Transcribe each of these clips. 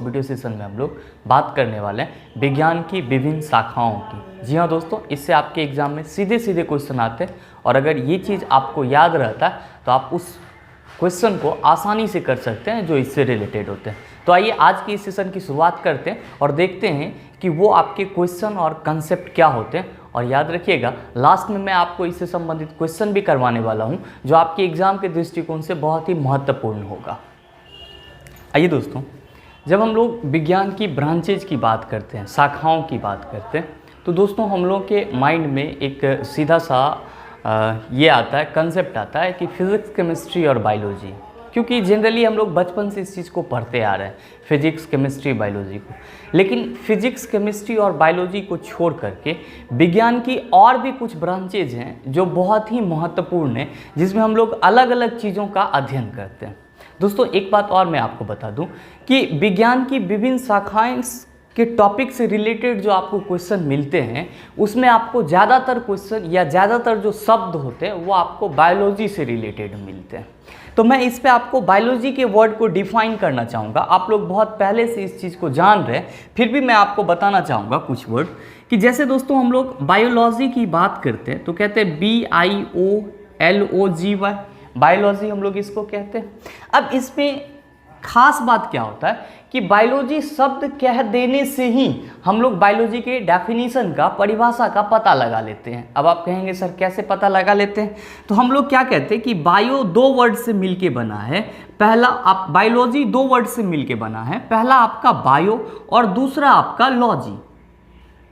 Video session में हम लोग बात करने वाले हैं विज्ञान की विभिन्न शाखाओं की। जी हाँ दोस्तों, इससे आपके एग्जाम में सीधे सीधे क्वेश्चन आते हैं और अगर ये चीज़ आपको याद रहता है तो आप उस क्वेश्चन को आसानी से कर सकते हैं जो इससे रिलेटेड होते हैं। तो आइए आज की इस सेशन की शुरुआत करते हैं और देखते हैं कि वो आपके क्वेश्चन और कंसेप्ट क्या होते हैं। और याद रखिएगा, लास्ट में मैं आपको इससे संबंधित क्वेश्चन भी करवाने वाला हूँ जो आपके एग्जाम के दृष्टिकोण से बहुत ही महत्वपूर्ण होगा। आइए दोस्तों, जब हम लोग विज्ञान की ब्रांचेज की बात करते हैं, शाखाओं की बात करते हैं, तो दोस्तों हम लोग के माइंड में एक सीधा सा ये आता है, कंसेप्ट आता है कि फिज़िक्स, केमिस्ट्री और बायोलॉजी। क्योंकि जनरली हम लोग बचपन से इस चीज़ को पढ़ते आ रहे हैं, फिजिक्स, केमिस्ट्री, बायोलॉजी को। लेकिन फिजिक्स, केमिस्ट्री और बायोलॉजी को छोड़ करके विज्ञान की और भी कुछ ब्रांचेज हैं जो बहुत ही महत्वपूर्ण हैं, जिसमें हम लोग अलग अलग चीज़ों का अध्ययन करते हैं। दोस्तों एक बात और मैं आपको बता दूं कि विज्ञान की विभिन्न शाखाएं के टॉपिक से रिलेटेड जो आपको क्वेश्चन मिलते हैं, उसमें आपको ज़्यादातर क्वेश्चन या ज़्यादातर जो शब्द होते हैं वो आपको बायोलॉजी से रिलेटेड मिलते हैं। तो मैं इस पे आपको बायोलॉजी के वर्ड को डिफाइन करना चाहूँगा। आप लोग बहुत पहले से इस चीज़ को जान रहे हैं, फिर भी मैं आपको बताना चाहूँगा कुछ वर्ड कि जैसे दोस्तों हम लोग बायोलॉजी की बात करते हैं तो कहते हैं BIOLOGY, बायोलॉजी हम लोग इसको कहते हैं। अब इसमें खास बात क्या होता है कि बायोलॉजी शब्द कह देने से ही हम लोग बायोलॉजी के डेफिनेशन का, परिभाषा का पता लगा लेते हैं। अब आप कहेंगे सर कैसे पता लगा लेते हैं? तो हम लोग क्या कहते हैं कि बायो दो वर्ड से मिलके बना है। पहला आप बायोलॉजी दो वर्ड से मिलके बना है। पहला आपका बायो और दूसरा आपका लॉजी।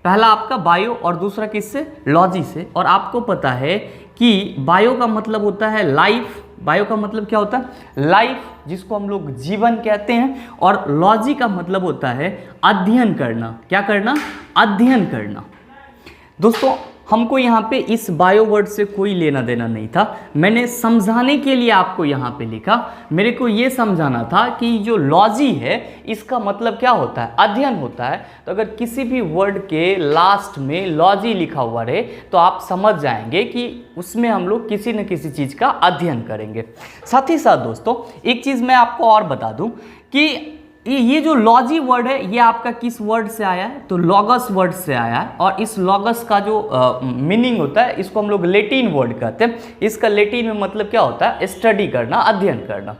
पहला आपका बायो और दूसरा किससे? लॉजी से। और आपको पता है कि बायो का मतलब होता है लाइफ। बायो का मतलब क्या होता है? लाइफ, जिसको हम लोग जीवन कहते हैं। और लॉजी का मतलब होता है अध्ययन करना। क्या करना? अध्ययन करना। दोस्तों हमको यहाँ पे इस बायो वर्ड से कोई लेना देना नहीं था, मैंने समझाने के लिए आपको यहाँ पे लिखा। मेरे को ये समझाना था कि जो लॉजी है इसका मतलब क्या होता है? अध्ययन होता है। तो अगर किसी भी वर्ड के लास्ट में लॉजी लिखा हुआ रहे तो आप समझ जाएंगे कि उसमें हम लोग किसी न किसी चीज़ का अध्ययन करेंगे। साथ ही साथ दोस्तों एक चीज़ मैं आपको और बता दूँ कि ये जो लॉजी वर्ड है ये आपका किस वर्ड से आया है? तो लॉगस वर्ड से आया है। और इस लॉगस का जो मीनिंग होता है इसको हम लोग लैटिन वर्ड कहते हैं। इसका लैटिन में मतलब क्या होता है? स्टडी करना, अध्ययन करना।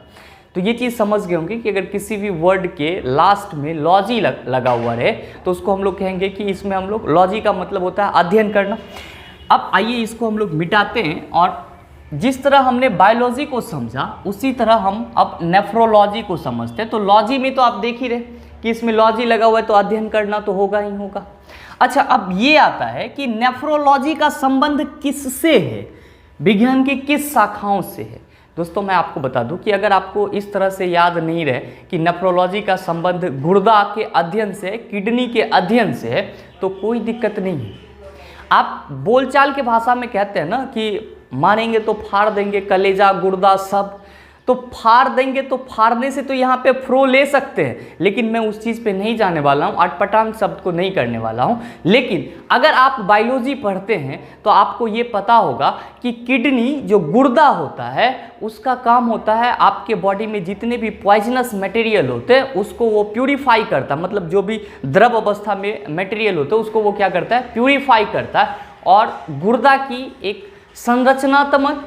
तो ये चीज़ समझ गए होंगे कि अगर किसी भी वर्ड के लास्ट में लॉजी लगा हुआ रहे तो उसको हम लोग कहेंगे कि इसमें हम लोग, लॉजी का मतलब होता है अध्ययन करना। अब आइए इसको हम लोग मिटाते हैं और जिस तरह हमने बायोलॉजी को समझा उसी तरह हम अब नेफ्रोलॉजी को समझते हैं। तो लॉजी में तो आप देख ही रहे कि इसमें लॉजी लगा हुआ है तो अध्ययन करना तो होगा ही होगा। अच्छा, अब ये आता है कि नेफ्रोलॉजी का संबंध किससे है? विज्ञान की किस शाखाओं से है? दोस्तों मैं आपको बता दूं कि अगर आपको इस तरह से याद नहीं रहे कि नेफ्रोलॉजी का संबंध गुर्दा के अध्ययन से, किडनी के अध्ययन से है, तो कोई दिक्कत नहीं है। आप बोलचाल के भाषा में कहते हैं ना कि मारेंगे तो फाड़ देंगे, कलेजा, गुर्दा सब। तो फाड़ देंगे तो फाड़ने से तो यहाँ पे फ्रो ले सकते हैं, लेकिन मैं उस चीज़ पे नहीं जाने वाला हूँ, अटपटांग शब्द को नहीं करने वाला हूँ। लेकिन अगर आप बायोलॉजी पढ़ते हैं तो आपको ये पता होगा कि किडनी, जो गुर्दा होता है, उसका काम होता है आपके बॉडी में जितने भी पॉइजनस मटेरियल होते हैं उसको वो प्यूरीफाई करता है। मतलब जो भी द्रव अवस्था में मटेरियल होता है उसको वो क्या करता है? प्यूरीफाई करता है। और गुर्दा की एक संरचनात्मक,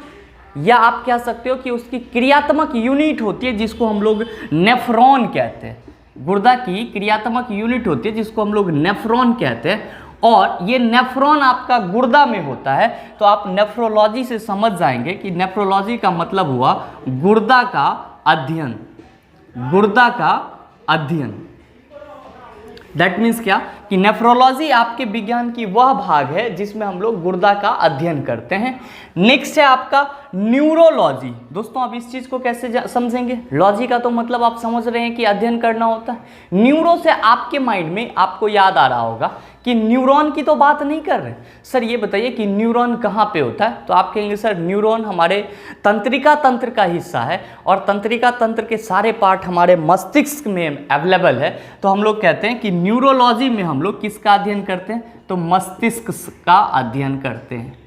या आप कह सकते हो कि उसकी क्रियात्मक यूनिट होती है जिसको हम लोग नेफ्रॉन कहते हैं। गुर्दा की क्रियात्मक यूनिट होती है जिसको हम लोग नेफ्रॉन कहते हैं। और ये नेफ्रॉन आपका गुर्दा में होता है। तो आप नेफ्रोलॉजी से समझ जाएंगे कि नेफ्रोलॉजी का मतलब हुआ गुर्दा का अध्ययन। गुर्दा का अध्ययन। दैट मीन्स क्या कि नेफ्रोलॉजी आपके विज्ञान की वह भाग है जिसमें हम लोग गुर्दा का अध्ययन करते हैं। नेक्स्ट है आपका न्यूरोलॉजी। दोस्तों अब इस चीज़ को कैसे समझेंगे? लॉजी का तो मतलब आप समझ रहे हैं कि अध्ययन करना होता है। न्यूरो से आपके माइंड में आपको याद आ रहा होगा कि न्यूरॉन की तो बात नहीं कर रहे सर। ये बताइए कि न्यूरॉन कहाँ पे होता है? तो आप कहेंगे सर न्यूरॉन हमारे तंत्रिका तंत्र का हिस्सा है और तंत्रिका तंत्र के सारे पार्ट हमारे मस्तिष्क में अवेलेबल है। तो हम लोग कहते हैं कि न्यूरोलॉजी में हम लोग किसका अध्ययन करते हैं? तो मस्तिष्क का अध्ययन करते हैं।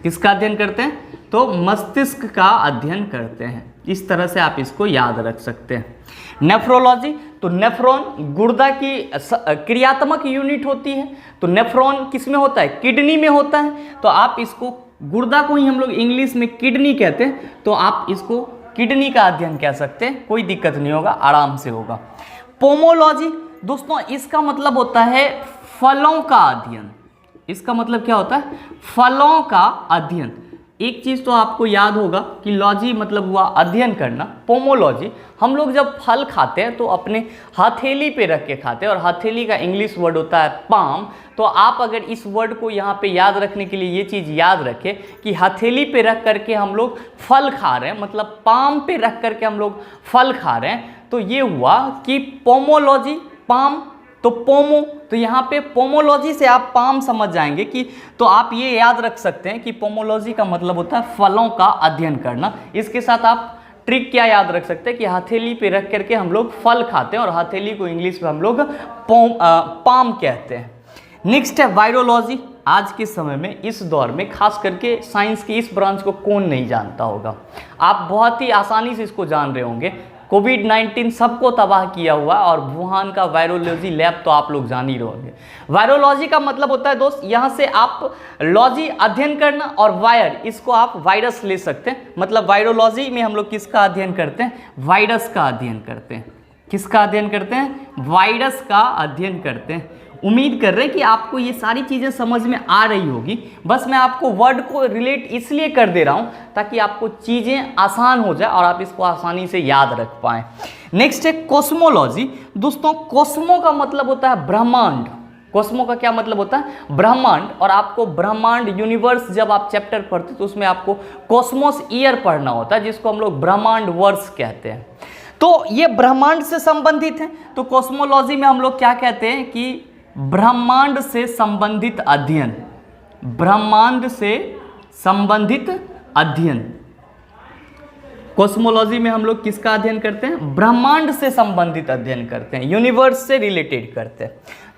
किसका अध्ययन करते हैं? तो मस्तिष्क का अध्ययन करते हैं। इस तरह से आप इसको याद रख सकते हैं। नेफ्रोलॉजी तो नेफ्रॉन गुर्दा की क्रियात्मक यूनिट होती है। तो नेफ्रॉन किस में होता है? किडनी में होता है। तो आप इसको गुर्दा को ही हम लोग इंग्लिश में किडनी कहते हैं, तो आप इसको किडनी का अध्ययन कह सकते हैं, कोई दिक्कत नहीं होगा, आराम से होगा। पोमोलॉजी दोस्तों, इसका मतलब होता है फलों का अध्ययन। इसका मतलब क्या होता है? फलों का अध्ययन। एक चीज़ तो आपको याद होगा कि लॉजी मतलब हुआ अध्ययन करना, पोमोलॉजी हम लोग जब फल खाते हैं तो अपने हथेली पे रख के खाते हैं, और हथेली का इंग्लिश वर्ड होता है पाम। तो आप अगर इस वर्ड को यहाँ पे याद रखने के लिए ये चीज़ याद रखें कि हथेली पे रख करके हम लोग फल खा रहे हैं, मतलब पाम पे रख करके हम लोग फल खा रहे हैं, तो ये हुआ कि पोमोलॉजी, पाम तो पोमो, तो यहाँ पे पोमोलॉजी से आप पाम समझ जाएंगे कि, तो आप ये याद रख सकते हैं कि पोमोलॉजी का मतलब होता है फलों का अध्ययन करना। इसके साथ आप ट्रिक क्या याद रख सकते हैं कि हथेली पे रख करके हम लोग फल खाते हैं, और हथेली को इंग्लिश में हम लोग पाम कहते हैं। नेक्स्ट है वायरोलॉजी। आज के समय में इस दौर में खास करके साइंस की इस ब्रांच को कौन नहीं जानता होगा, आप बहुत ही आसानी से इसको जान रहे होंगे। कोविड-19 सबको तबाह किया हुआ, और वुहान का वायरोलॉजी लैब तो आप लोग जान ही रहोगे। वायरोलॉजी का मतलब होता है दोस्त, यहाँ से आप लॉजी अध्ययन करना, और वायर इसको आप वायरस ले सकते हैं। मतलब वायरोलॉजी में हम लोग किसका अध्ययन करते हैं? वायरस का अध्ययन करते हैं। किसका अध्ययन करते हैं? वायरस का अध्ययन करते हैं। उम्मीद कर रहे हैं कि आपको ये सारी चीज़ें समझ में आ रही होगी। बस मैं आपको वर्ड को रिलेट इसलिए कर दे रहा हूँ ताकि आपको चीज़ें आसान हो जाए और आप इसको आसानी से याद रख पाएँ। नेक्स्ट है कॉस्मोलॉजी। दोस्तों कॉस्मो का मतलब होता है ब्रह्मांड। कॉस्मो का क्या मतलब होता है? ब्रह्मांड। और आपको ब्रह्मांड यूनिवर्स जब आप चैप्टर पढ़ते तो उसमें आपको कॉस्मोस ईयर पढ़ना होता है, जिसको हम लोग ब्रह्मांड वर्ष कहते हैं। तो ये ब्रह्मांड से संबंधित है। तो कॉस्मोलॉजी में हम लोग क्या कहते हैं कि ब्रह्मांड से संबंधित अध्ययन, ब्रह्मांड से संबंधित अध्ययन। कॉस्मोलॉजी में हम लोग किसका अध्ययन करते हैं? ब्रह्मांड से संबंधित अध्ययन करते हैं, यूनिवर्स से रिलेटेड करते हैं।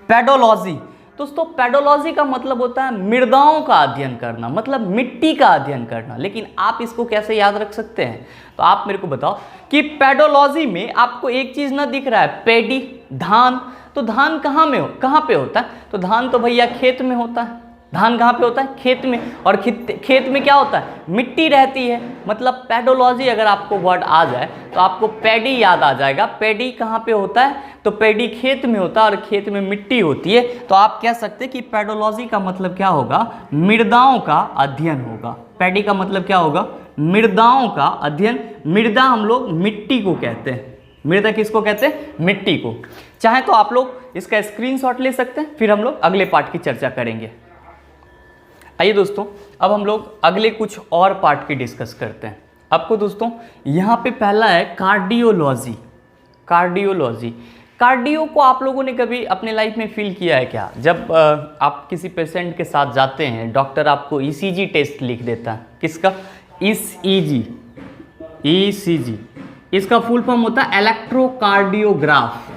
पेडोलॉजी दोस्तों, पेडोलॉजी का मतलब होता है मृदाओं का अध्ययन करना, मतलब मिट्टी का अध्ययन करना। लेकिन आप इसको कैसे याद रख सकते हैं? तो आप मेरे को बताओ कि पेडोलॉजी में आपको एक चीज ना दिख रहा है, पेडी, धान। तो धान कहाँ पे होता है? तो धान तो भैया खेत में होता है। धान कहाँ पे होता है? खेत में। और खेत में क्या होता है? मिट्टी रहती है। मतलब पेडोलॉजी अगर आपको वर्ड आ जाए तो आपको पैडी याद आ जाएगा। पैडी कहाँ पे होता है? तो पैडी खेत में होता है, और खेत में मिट्टी होती है। तो आप कह सकते हैं कि पेडोलॉजी का मतलब क्या होगा? मृदाओं का अध्ययन होगा। पैडी का मतलब क्या होगा? मृदाओं का अध्ययन। मृदा हम लोग मिट्टी को कहते हैं। मृदा किसको कहते हैं? मिट्टी को। चाहे तो आप लोग इसका स्क्रीनशॉट ले सकते हैं, फिर हम लोग अगले पार्ट की चर्चा करेंगे। आइए दोस्तों, अब हम लोग अगले कुछ और पार्ट की डिस्कस करते हैं। आपको दोस्तों यहाँ पे पहला है कार्डियोलॉजी। कार्डियोलॉजी, कार्डियो को आप लोगों ने कभी अपने लाइफ में फील किया है क्या? जब आप किसी पेशेंट के साथ जाते हैं, डॉक्टर आपको ईसीजी टेस्ट लिख देता है। किसका? ईसीजी। ईसीजी इसका फुल फॉर्म होता है इलेक्ट्रोकार्डियोग्राफ।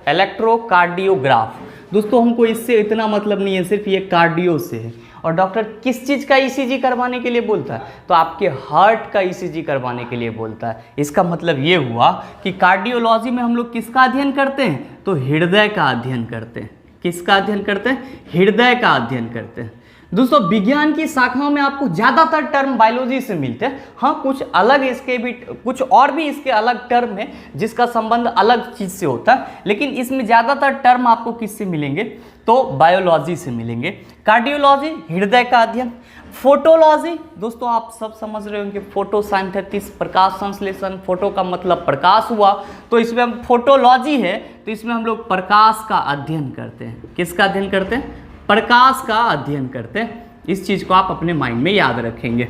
इलेक्ट्रोकार्डियोग्राफ दोस्तों, हमको इससे इतना मतलब नहीं है, सिर्फ ये कार्डियो से है। और डॉक्टर किस चीज़ का ईसीजी करवाने के लिए बोलता है? तो आपके हार्ट का ईसीजी करवाने के लिए बोलता है। इसका मतलब ये हुआ कि कार्डियोलॉजी में हम लोग किसका अध्ययन करते हैं? तो हृदय का अध्ययन करते हैं। किसका अध्ययन करते हैं? हृदय का अध्ययन करते हैं। दोस्तों विज्ञान की शाखाओं में आपको ज़्यादातर टर्म बायोलॉजी से मिलते हैं। हाँ, कुछ अलग इसके भी, कुछ और भी इसके अलग टर्म है जिसका संबंध अलग चीज़ से होता है, लेकिन इसमें ज़्यादातर टर्म आपको किससे मिलेंगे? तो बायोलॉजी से मिलेंगे। कार्डियोलॉजी हृदय का अध्ययन। फोटोलॉजी दोस्तों आप सब समझ रहे होंगे, फोटोसिंथेसिस, प्रकाश संश्लेषण। फोटो का मतलब प्रकाश हुआ, तो इसमें हम फोटोलॉजी है, तो इसमें हम लोग प्रकाश का अध्ययन करते हैं। किसका अध्ययन करते हैं? प्रकाश का अध्ययन करते हैं। इस चीज को आप अपने माइंड में याद रखेंगे।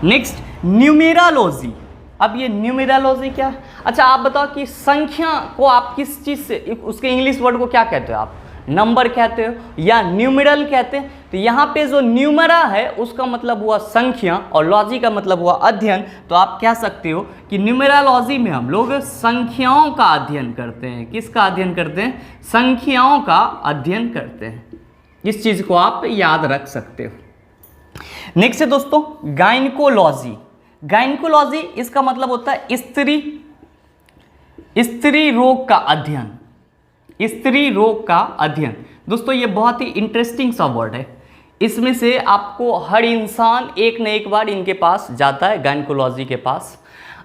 Next numerology. अब ये न्यूमेरोलॉजी क्या है? अच्छा आप बताओ कि संख्या को आप किस चीज से, उसके इंग्लिश वर्ड को क्या कहते हो आप? नंबर कहते हो या न्यूमेरल कहते हैं? तो यहाँ पे जो न्यूमेरा है उसका मतलब हुआ संख्या, और लॉजी का मतलब हुआ अध्ययन। तो आप कह सकते हो कि न्यूमेरोलॉजी में हम लोग संख्याओं का अध्ययन करते हैं। किसका अध्ययन करते हैं? संख्याओं का अध्ययन करते हैं। इस चीज को आप याद रख सकते हो। नेक्स्ट है दोस्तों गायनिकोलॉजी। गायनिकोलॉजी इसका मतलब होता है स्त्री रोग का अध्ययन। स्त्री रोग का अध्ययन। दोस्तों ये बहुत ही इंटरेस्टिंग सा वर्ड है, इसमें से आपको हर इंसान एक न एक बार इनके पास जाता है, गायनकोलॉजी के पास।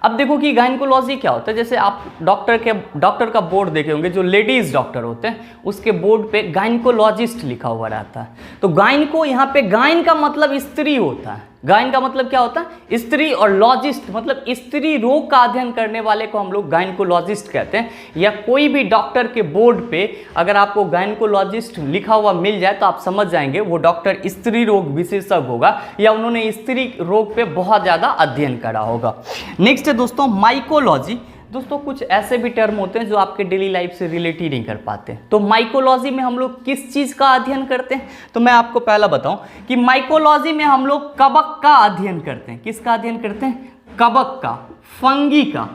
अब देखो कि गायनकोलॉजी क्या होता है, जैसे आप डॉक्टर का बोर्ड देखे होंगे, जो लेडीज डॉक्टर होते हैं उसके बोर्ड पे गायनकोलॉजिस्ट लिखा हुआ रहता है। तो गायनको, यहाँ पे गायन का मतलब स्त्री होता है, गायन का मतलब क्या होता है स्त्री, और लॉजिस्ट मतलब स्त्री रोग का अध्ययन करने वाले को हम लोग गायनकोलॉजिस्ट कहते हैं। या कोई भी डॉक्टर के बोर्ड पे अगर आपको गायनकोलॉजिस्ट लिखा हुआ मिल जाए तो आप समझ जाएंगे वो डॉक्टर स्त्री रोग विशेषज्ञ होगा, या उन्होंने स्त्री रोग पे बहुत ज़्यादा अध्ययन करा होगा। नेक्स्ट है दोस्तों माइकोलॉजी। दोस्तों कुछ ऐसे भी टर्म होते हैं जो आपके डेली लाइफ से रिलेट ही नहीं कर पाते। तो माइकोलॉजी में हम लोग किस चीज़ का अध्ययन करते हैं, तो मैं आपको पहला बताऊं कि माइकोलॉजी में हम लोग कवक का अध्ययन करते हैं। किसका अध्ययन करते हैं? कवक का, फंगी का।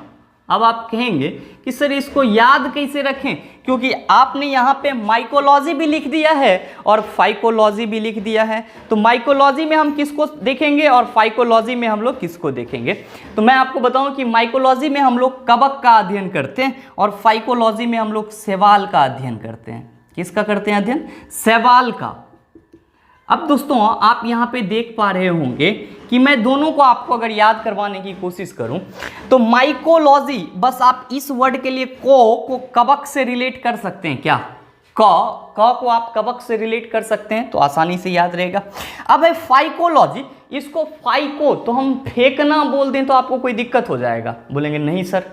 अब आप कहेंगे कि सर इसको याद कैसे रखें, क्योंकि आपने यहाँ पे माइकोलॉजी भी लिख दिया है और फाइकोलॉजी भी लिख दिया है। तो माइकोलॉजी में हम किसको देखेंगे और फाइकोलॉजी में हम लोग किसको देखेंगे? तो मैं आपको बताऊं कि माइकोलॉजी में हम लोग कवक का अध्ययन करते हैं और फाइकोलॉजी में हम लोग शैवाल का अध्ययन करते हैं। किसका करते हैं अध्ययन? शैवाल का। अब दोस्तों आप यहाँ पे देख पा रहे होंगे कि मैं दोनों को आपको अगर याद करवाने की कोशिश करूं तो माइकोलॉजी, बस आप इस वर्ड के लिए को कवक से रिलेट कर सकते हैं। क्या क को आप कवक से रिलेट कर सकते हैं तो आसानी से याद रहेगा। अब है फाइकोलॉजी, इसको फाइको तो हम फेंकना बोल दें तो आपको कोई दिक्कत हो जाएगा, बोलेंगे नहीं सर।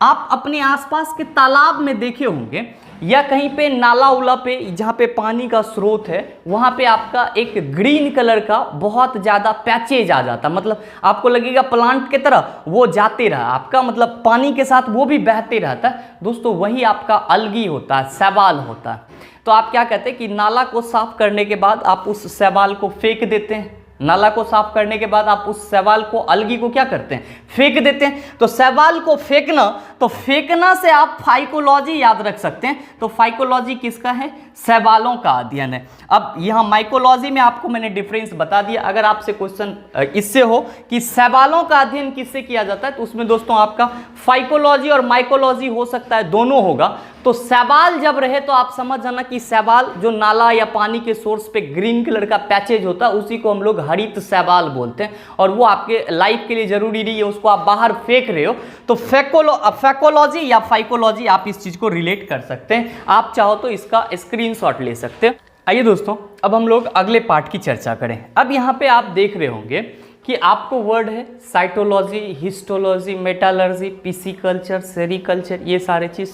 आप अपने आसपास के तालाब में देखे होंगे या कहीं पे नाला उला पे जहाँ पे पानी का स्रोत है वहाँ पे आपका एक ग्रीन कलर का बहुत ज़्यादा पैचेज आ जाता, मतलब आपको लगेगा प्लांट की तरह वो जाते रहा आपका, मतलब पानी के साथ वो भी बहते रहता है। दोस्तों वही आपका अलगी होता है, शैवाल होता है। तो आप क्या कहते हैं कि नाला को साफ करने के बाद आप उस शैवाल को फेंक देते हैं। नाला को साफ करने के बाद आप उस शैवाल को, अलगी को क्या करते हैं? फेंक देते हैं। तो शैवाल को फेंकना, तो फेंकना से आप फाइकोलॉजी याद रख सकते हैं। तो फाइकोलॉजी किसका है? शैवालों का अध्ययन है। अब यहाँ माइकोलॉजी में आपको मैंने डिफरेंस बता दिया। अगर आपसे क्वेश्चन इससे हो कि शैवालों का अध्ययन किससे किया जाता है तो उसमें दोस्तों आपका फाइकोलॉजी और माइकोलॉजी हो सकता है, दोनों होगा। तो शैवाल जब रहे तो आप समझ जाना कि शैवाल जो नाला या पानी के सोर्स पे ग्रीन कलर का पैचेज होता है उसी को हम लोग हरित शैवाल बोलते हैं, और वो आपके लाइफ के लिए जरूरी नहीं है, उसको आप बाहर फेंक रहे हो। तो फैकोलॉजी या फाइकोलॉजी आप इस चीज को रिलेट कर सकते हैं। आप चाहो तो इसका स्क्रीनशॉट ले सकते हैं। आइए दोस्तों अब हम लोग अगले पार्ट की चर्चा करें। अब यहाँ पे आप देख रहे होंगे कि आपको वर्ड है cytology, histology, metallurgy, pisciculture, sericulture, ये सारे चीज़।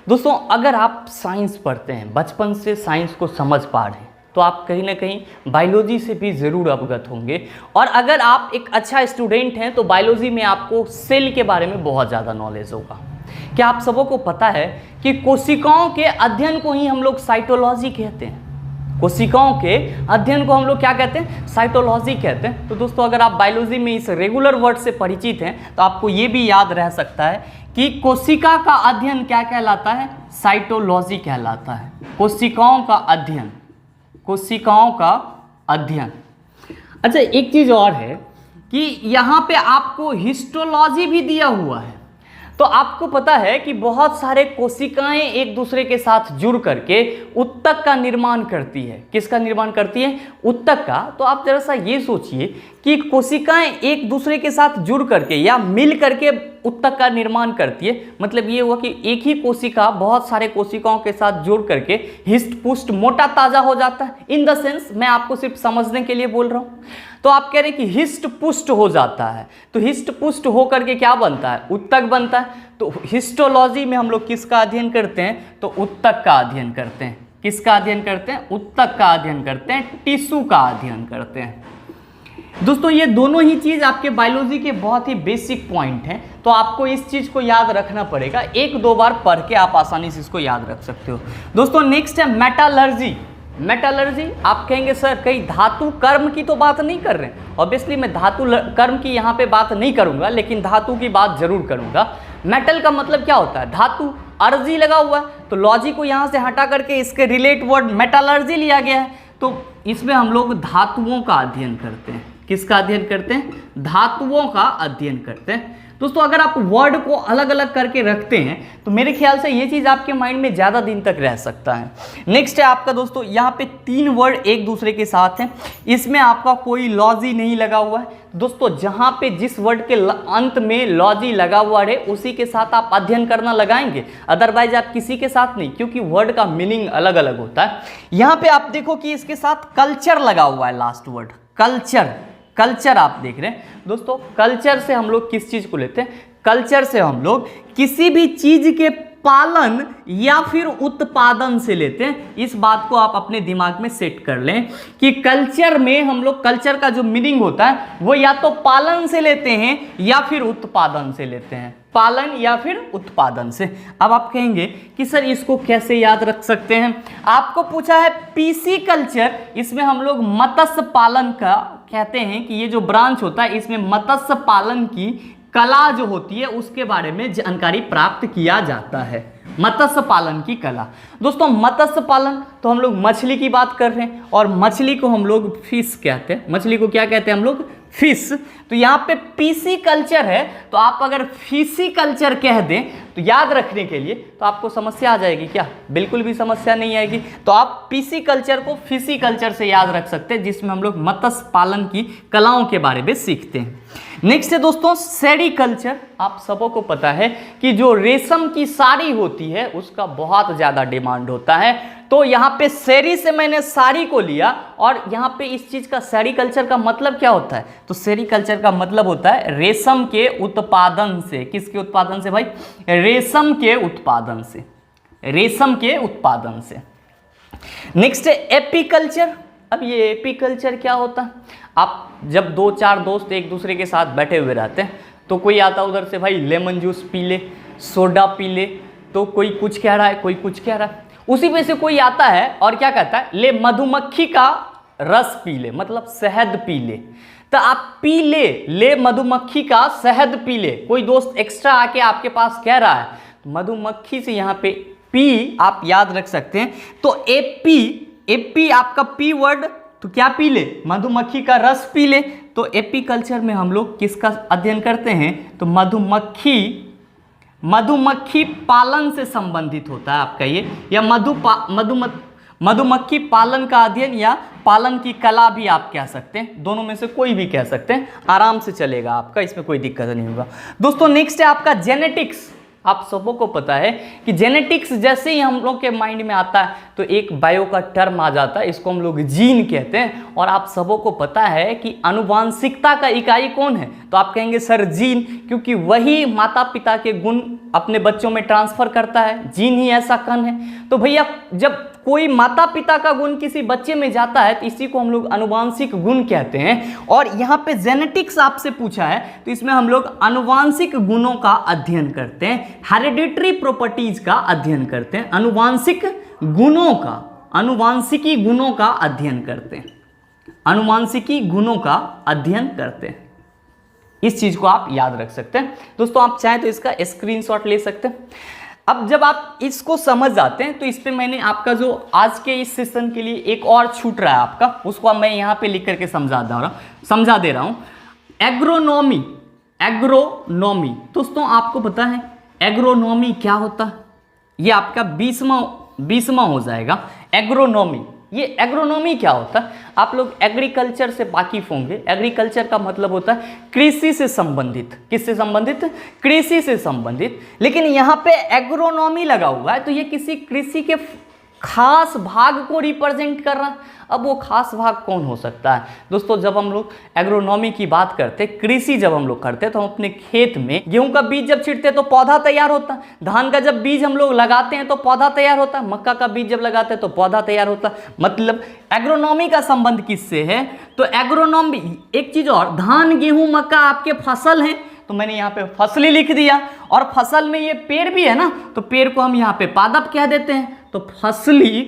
दोस्तों अगर आप साइंस पढ़ते हैं, बचपन से साइंस को समझ पा रहे हैं तो आप कहीं ना कहीं बायोलॉजी से भी ज़रूर अवगत होंगे। और अगर आप एक अच्छा स्टूडेंट हैं तो बायोलॉजी में आपको सेल के बारे में बहुत ज़्यादा नॉलेज होगा। क्या आप सबों को पता है कि कोशिकाओं के अध्ययन को ही हम लोग साइटोलॉजी कहते हैं? कोशिकाओं के अध्ययन को हम लोग क्या कहते हैं? साइटोलॉजी कहते हैं। तो दोस्तों अगर आप बायोलॉजी में इस रेगुलर वर्ड से परिचित हैं तो आपको ये भी याद रह सकता है कि कोशिका का अध्ययन क्या कहलाता है? साइटोलॉजी कहलाता है। कोशिकाओं का अध्ययन, कोशिकाओं का अध्ययन। अच्छा एक चीज़ और है कि यहाँ पे आपको हिस्टोलॉजी भी दिया हुआ है। तो आपको पता है कि बहुत सारे कोशिकाएं एक दूसरे के साथ जुड़ करके उत्तक का निर्माण करती है। किसका निर्माण करती है? उत्तक का। तो आप जरा सा ये सोचिए कि कोशिकाएं एक दूसरे के साथ जुड़ करके या मिल करके उत्तक का निर्माण करती है। मतलब ये हुआ कि एक ही कोशिका बहुत सारे कोशिकाओं के साथ जुड़ करके हिस्ट पुष्ट मोटा ताजा हो जाता है। इन द सेंस मैं आपको सिर्फ समझने के लिए बोल रहा हूँ। तो आप कह रहे हैं कि हिस्ट पुष्ट हो जाता है, तो हिस्ट पुष्ट होकर के क्या बनता है? उत्तक बनता है। तो हिस्टोलॉजी में हम लोग किसका अध्ययन करते हैं? तो उत्तक का अध्ययन करते हैं। किसका अध्ययन करते हैं? उत्तक का अध्ययन करते हैं, टिश्यू का अध्ययन करते हैं। दोस्तों ये दोनों ही चीज़ आपके बायोलॉजी के बहुत ही बेसिक पॉइंट हैं, तो आपको इस चीज़ को याद रखना पड़ेगा। एक दो बार पढ़ के आप आसानी से इसको याद रख सकते हो। दोस्तों नेक्स्ट है मेटालर्जी। मेटालर्जी आप कहेंगे सर कहीं धातु कर्म की तो बात नहीं कर रहे हैं। ऑब्वियसली मैं धातु कर्म की यहाँ पे बात नहीं करूँगा, लेकिन धातु की बात जरूर करूँगा। मेटल का मतलब क्या होता है? धातु। अर्जी लगा हुआ है तो लॉजी को यहाँ से हटा करके इसके रिलेट वर्ड मेटालर्जी लिया गया है। तो इसमें हम लोग धातुओं का अध्ययन करते हैं। किसका अध्ययन करते हैं? धातुओं का अध्ययन करते हैं। दोस्तों अगर आप वर्ड को अलग अलग करके रखते हैं तो मेरे ख्याल से ये चीज़ आपके माइंड में ज़्यादा दिन तक रह सकता है। नेक्स्ट है आपका दोस्तों, यहाँ पे 3 वर्ड एक दूसरे के साथ हैं, इसमें आपका कोई लॉजी नहीं लगा हुआ है। दोस्तों जहाँ पे जिस वर्ड के अंत में लॉजी लगा हुआ है उसी के साथ आप अध्ययन करना लगाएंगे, अदरवाइज आप किसी के साथ नहीं, क्योंकि वर्ड का मीनिंग अलग अलग होता है। यहाँ पे आप देखो कि इसके साथ कल्चर लगा हुआ है, लास्ट वर्ड कल्चर। कल्चर आप देख रहे हैं दोस्तों, कल्चर से हम लोग किस चीज को लेते हैं? कल्चर से हम लोग किसी भी चीज के पालन या फिर उत्पादन से लेते हैं। इस बात को आप अपने दिमाग में सेट कर लें कि कल्चर में हम लोग, कल्चर का जो मीनिंग होता है वो या तो पालन से लेते हैं या फिर उत्पादन से लेते हैं, पालन या फिर उत्पादन से। अब आप कहेंगे कि सर इसको कैसे याद रख सकते हैं? आपको पूछा है पीसी कल्चर, इसमें हम लोग मत्स्य पालन का कहते हैं कि ये जो ब्रांच होता है इसमें मत्स्य पालन की कला जो होती है उसके बारे में जानकारी प्राप्त किया जाता है, मत्स्य पालन की कला। दोस्तों मत्स्य पालन तो हम लोग मछली की बात कर रहे हैं, और मछली को हम लोग फिश कहते हैं। मछली को क्या कहते हैं हम लोग? फिश। तो यहाँ पे पीसी कल्चर है, तो आप अगर फिशी कल्चर कह दें तो याद रखने के लिए तो आपको समस्या आ जाएगी क्या? बिल्कुल भी समस्या नहीं आएगी। तो आप पीसी कल्चर को फिशी कल्चर से याद रख सकते हैं, जिसमें हम लोग मत्स्य पालन की कलाओं के बारे में सीखते हैं। नेक्स्ट है दोस्तों सेरीकल्चर। आप सबों को पता है कि जो रेशम की साड़ी होती है उसका बहुत ज़्यादा डिमांड होता है, तो यहाँ पे सेरी से मैंने साड़ी को लिया, और यहाँ पे इस चीज़ का सेरीकल्चर का मतलब क्या होता है? तो सेरीकल्चर का मतलब होता है रेशम के उत्पादन से। किसके उत्पादन से भाई? रेशम के उत्पादन से, रेशम के उत्पादन से। नेक्स्ट है एपीकल्चर। अब ये एपीकल्चर क्या होता है? आप जब 2-4 दोस्त एक दूसरे के साथ बैठे हुए रहते हैं तो कोई आता उधर से भाई लेमन जूस पी ले, सोडा पी ले, तो कोई कुछ कह रहा है, कोई कुछ कह रहा है, उसी में से कोई आता है और क्या कहता है? ले मधुमक्खी का रस पी ले, मतलब शहद पी ले। तो आप पी ले मधुमक्खी का शहद पी ले। कोई दोस्त एक्स्ट्रा आके आपके पास कह रहा है, मधुमक्खी से यहाँ पे पी आप याद रख सकते हैं। तो एपी आपका पी वर्ड, तो क्या पी ले? मधुमक्खी का रस पी ले। तो एपीकल्चर में हम लोग किसका अध्ययन करते हैं? तो मधुमक्खी पालन से संबंधित होता है आपका ये, या मधुमक्खी पालन का अध्ययन या पालन की कला भी आप कह सकते हैं। दोनों में से कोई भी कह सकते हैं, आराम से चलेगा आपका, इसमें कोई दिक्कत नहीं होगा। दोस्तों नेक्स्ट है आपका जेनेटिक्स। आप सबों को पता है कि जेनेटिक्स जैसे ही हम लोग के माइंड में आता है तो एक बायो का टर्म आ जाता है, इसको हम लोग जीन कहते हैं। और आप सबों को पता है कि आनुवांशिकता का इकाई कौन है? तो आप कहेंगे सर जीन, क्योंकि वही माता पिता के गुण अपने बच्चों में ट्रांसफर करता है, जीन ही ऐसा कण है। तो भैया जब कोई माता पिता का गुण किसी बच्चे में जाता है तो इसी को हम लोग आनुवांशिक गुण कहते हैं। और यहाँ पे जेनेटिक्स आपसे पूछा है तो इसमें हम लोग आनुवांशिक गुणों का अध्ययन करते हैं, हेरिडिटरी प्रॉपर्टीज का अध्ययन करते हैं, आनुवांशिकी गुणों का अध्ययन करते हैं, आनुवांशिकी गुणों का अध्ययन करते हैं। इस चीज को आप याद रख सकते हैं। दोस्तों आप चाहें तो इसका स्क्रीनशॉट ले सकते हैं। अब जब आप इसको समझ जाते हैं तो इस पे मैंने आपका जो आज के इस सेशन के लिए एक और छूट रहा है आपका, उसको मैं यहाँ पे लिख करके समझा दे रहा हूँ। एग्रोनॉमी। दोस्तों आपको पता है एग्रोनॉमी क्या होता है? ये आपका 20वां हो जाएगा एग्रोनॉमी। ये एग्रोनॉमी क्या होता है? आप लोग एग्रीकल्चर से वाकिफ होंगे। एग्रीकल्चर का मतलब होता है कृषि से संबंधित। किससे संबंधित? कृषि से संबंधित। लेकिन यहाँ पे एग्रोनॉमी लगा हुआ है तो ये किसी कृषि के खास भाग को रिप्रेजेंट कर रहा है। अब वो खास भाग कौन हो सकता है? दोस्तों जब हम लोग एग्रोनॉमी की बात करते हैं, कृषि जब हम लोग करते हैं तो हम अपने खेत में गेहूं का बीज जब छिड़ते हैं तो पौधा तैयार होता है, धान का जब बीज हम लोग लगाते हैं तो पौधा तैयार होता है, मक्का का बीज जब लगाते हैं तो पौधा तैयार होता है। मतलब एग्रोनॉमी का संबंध किससे है? तो एग्रोनॉमी, एक चीज और, धान गेहूं मक्का आपके फसल हैं तो मैंने यहाँ पे फसली लिख दिया, और फसल में ये पेड़ भी है ना तो पेड़ को हम यहाँ पे पादप कह देते हैं। तो फसली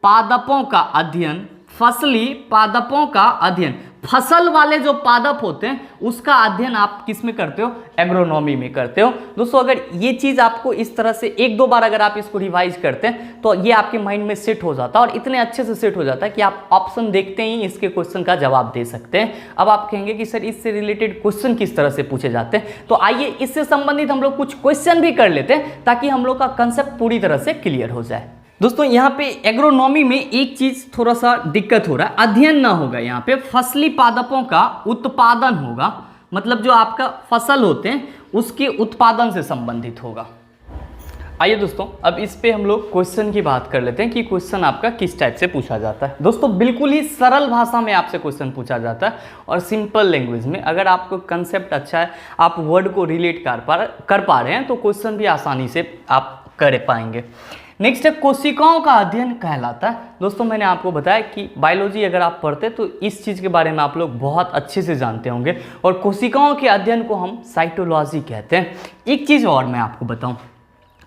पादपों का अध्ययन, फसली पादपों का अध्ययन, फसल वाले जो पादप होते हैं उसका अध्ययन आप किस में करते हो, एग्रोनॉमी में करते हो। दोस्तों अगर ये चीज आपको इस तरह से एक दो बार अगर आप इसको रिवाइज करते हैं तो ये आपके माइंड में सेट हो जाता है, और इतने अच्छे से सेट हो जाता है कि आप ऑप्शन देखते ही इसके क्वेश्चन का जवाब दे सकते हैं। अब आप कहेंगे कि सर इससे रिलेटेड क्वेश्चन किस तरह से पूछे जाते हैं, तो आइए इससे संबंधित हम लोग कुछ क्वेश्चन भी कर लेते हैं ताकि हम लोग का कंसेप्ट पूरी तरह से क्लियर हो जाए। दोस्तों यहाँ पे एग्रोनॉमी में एक चीज थोड़ा सा दिक्कत हो रहा है, अध्ययन ना होगा, यहाँ पे फसली पादपों का उत्पादन होगा, मतलब जो आपका फसल होते हैं उसके उत्पादन से संबंधित होगा। आइए दोस्तों अब इस पे हम लोग क्वेश्चन की बात कर लेते हैं कि क्वेश्चन आपका किस टाइप से पूछा जाता है। दोस्तों बिल्कुल ही सरल भाषा में आपसे क्वेश्चन पूछा जाता है और सिंपल लैंग्वेज में। अगर आपको कंसेप्ट अच्छा है, आप वर्ड को रिलेट कर पा रहे हैं तो क्वेश्चन भी आसानी से आप कर पाएंगे। नेक्स्ट है कोशिकाओं का अध्ययन कहलाता है। दोस्तों मैंने आपको बताया कि बायोलॉजी अगर आप पढ़ते तो इस चीज़ के बारे में आप लोग बहुत अच्छे से जानते होंगे, और कोशिकाओं के अध्ययन को हम साइटोलॉजी कहते हैं। एक चीज़ और मैं आपको बताऊं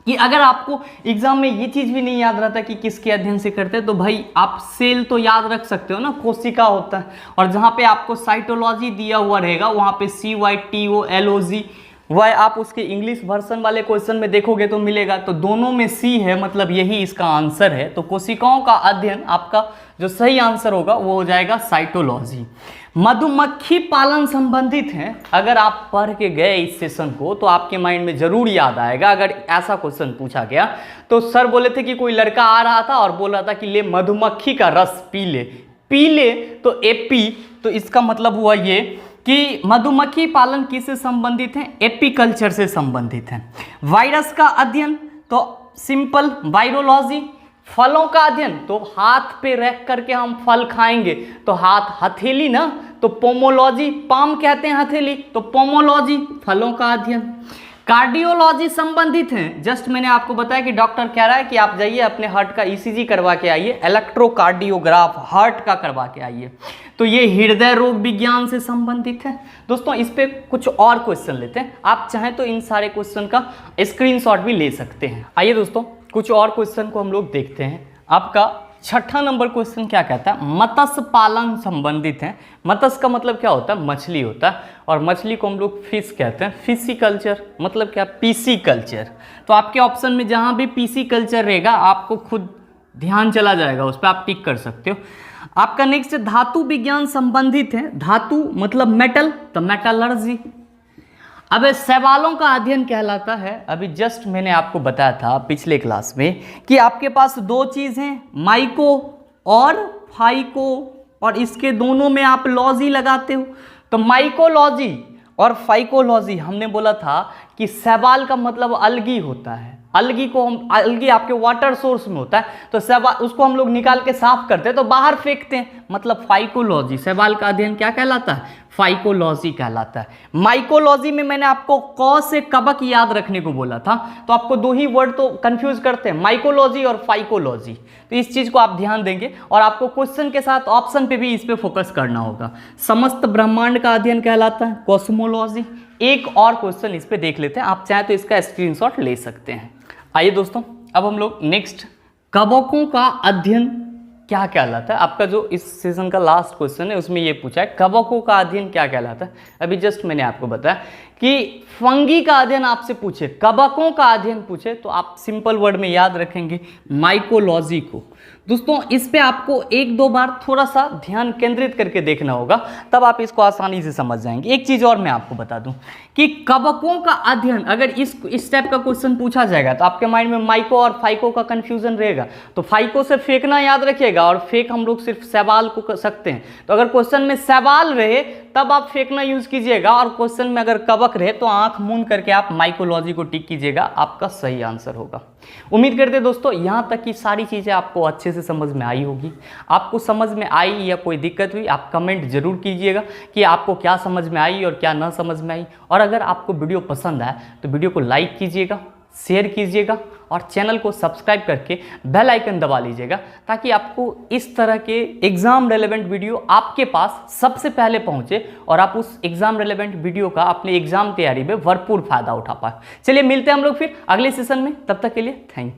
कि अगर आपको एग्जाम में ये चीज़ भी नहीं याद रहता कि किसके अध्ययन से करते हैं, तो भाई आप सेल तो याद रख सकते हो ना, कोशिका होता है, और जहाँ पे आपको साइटोलॉजी दिया हुआ रहेगा वहाँ पे CYTOLOG, वह आप उसके इंग्लिश वर्जन वाले क्वेश्चन में देखोगे तो मिलेगा, तो दोनों में सी है, मतलब यही इसका आंसर है। तो कोशिकाओं का अध्ययन आपका जो सही आंसर होगा वो हो जाएगा साइटोलॉजी। मधुमक्खी पालन संबंधित है, अगर आप पढ़ के गए इस सेशन को तो आपके माइंड में जरूर याद आएगा। अगर ऐसा क्वेश्चन पूछा गया तो सर बोले थे कि कोई लड़का आ रहा था और बोल रहा था कि ले मधुमक्खी का रस पी ले तो एपी, तो इसका मतलब हुआ ये कि मधुमक्खी पालन किससे संबंधित है, एपीकल्चर से संबंधित है। वायरस का अध्ययन तो सिंपल वायरोलॉजी। फलों का अध्ययन तो हाथ पे रख करके हम फल खाएंगे तो हथेली ना, तो पोमोलॉजी, पाम कहते हैं हथेली, तो पोमोलॉजी फलों का अध्ययन। कार्डियोलॉजी संबंधित है, जस्ट मैंने आपको बताया कि डॉक्टर कह रहा है कि आप जाइए अपने हार्ट का ECG करवा के आइए, इलेक्ट्रोकार्डियोग्राफ हार्ट का करवा के आइए, तो ये हृदय रोग विज्ञान से संबंधित है। दोस्तों इस पे कुछ और क्वेश्चन लेते हैं, आप चाहें तो इन सारे क्वेश्चन का स्क्रीनशॉट भी ले सकते हैं। आइए दोस्तों कुछ और क्वेश्चन को हम लोग देखते हैं। आपका 6ठा नंबर क्वेश्चन क्या कहता है, मत्स्य पालन संबंधित है। मत्स्य का मतलब क्या होता है, मछली होता है, और मछली को हम लोग फिश कहते हैं। फिशिकल्चर मतलब क्या, पीसी कल्चर। तो आपके ऑप्शन में जहां भी पीसी कल्चर रहेगा आपको खुद ध्यान चला जाएगा, उस पर आप टिक कर सकते हो। आपका नेक्स्ट धातु विज्ञान संबंधित है, धातु मतलब मेटल, तो मेटलर्जी। अब शैवालों का अध्ययन कहलाता है। अभी जस्ट मैंने आपको बताया था पिछले क्लास में कि आपके पास दो चीज़ हैं, माइको और फाइको, और इसके दोनों में आप लॉजी लगाते हो। तो माइकोलॉजी और फाइकोलॉजी, हमने बोला था कि शैवाल का मतलब अलगी होता है। अलगी आपके वाटर सोर्स में होता है, तो शैवाल उसको हम लोग निकाल के साफ करते हैं तो बाहर फेंकते हैं, मतलब फाइकोलॉजी। शैवाल का अध्ययन क्या कहलाता है, फाइकोलॉजी कहलाता है। माइकोलॉजी में मैंने आपको क से कवक याद रखने को बोला था, तो आपको दो ही वर्ड तो कंफ्यूज करते हैं, माइकोलॉजी और फाइकोलॉजी। तो इस चीज को आप ध्यान देंगे और आपको क्वेश्चन के साथ ऑप्शन पे भी इस पे फोकस करना होगा। समस्त ब्रह्मांड का अध्ययन कहलाता है, कॉस्मोलॉजी। एक और क्वेश्चन इस पे देख लेते हैं, आप चाहें तो इसका स्क्रीनशॉट ले सकते हैं। आइए दोस्तों अब हम लोग नेक्स्ट, कवकों का अध्ययन क्या कहलाता है। आपका जो इस सेशन का लास्ट क्वेश्चन है उसमें ये पूछा है कवकों का अध्ययन क्या कहलाता है। अभी जस्ट मैंने आपको बताया कि फंगी का अध्ययन आपसे पूछे, कवकों का अध्ययन पूछे तो आप सिंपल वर्ड में याद रखेंगे माइकोलॉजी को। दोस्तों इस पे आपको एक दो बार थोड़ा सा ध्यान केंद्रित करके देखना होगा, तब आप इसको आसानी से समझ जाएंगे। एक चीज़ और मैं आपको बता दूं कि कवकों का अध्ययन अगर इस टाइप का क्वेश्चन पूछा जाएगा तो आपके माइंड में माइको और फाइको का कंफ्यूजन रहेगा, तो फाइको से फेंकना याद रखिएगा, और फेंक हम लोग सिर्फ सवाल को कर सकते हैं। तो अगर क्वेश्चन में सवाल रहे तब आप फेंकना यूज कीजिएगा, और क्वेश्चन में अगर कवक रहे तो आंख मूंद करके आप माइकोलॉजी को टिक कीजिएगा, आपका सही आंसर होगा। उम्मीद करते हैं दोस्तों यहाँ तक की सारी चीज़ें आपको अच्छे से समझ में आई होगी। आपको समझ में आई या कोई दिक्कत हुई आप कमेंट जरूर कीजिएगा कि आपको क्या समझ में आई और क्या ना समझ में आई। और अगर आपको वीडियो पसंद आए तो वीडियो को लाइक कीजिएगा, शेयर कीजिएगा और चैनल को सब्सक्राइब करके बेल आइकन दबा लीजिएगा, ताकि आपको इस तरह के एग्जाम रेलेवेंट वीडियो आपके पास सबसे पहले पहुंचे और आप उस एग्जाम रेलेवेंट वीडियो का अपने एग्जाम तैयारी में भरपूर फायदा उठा पाए। चलिए मिलते हैं हम लोग फिर अगले सेशन में, तब तक के लिए थैंक यू।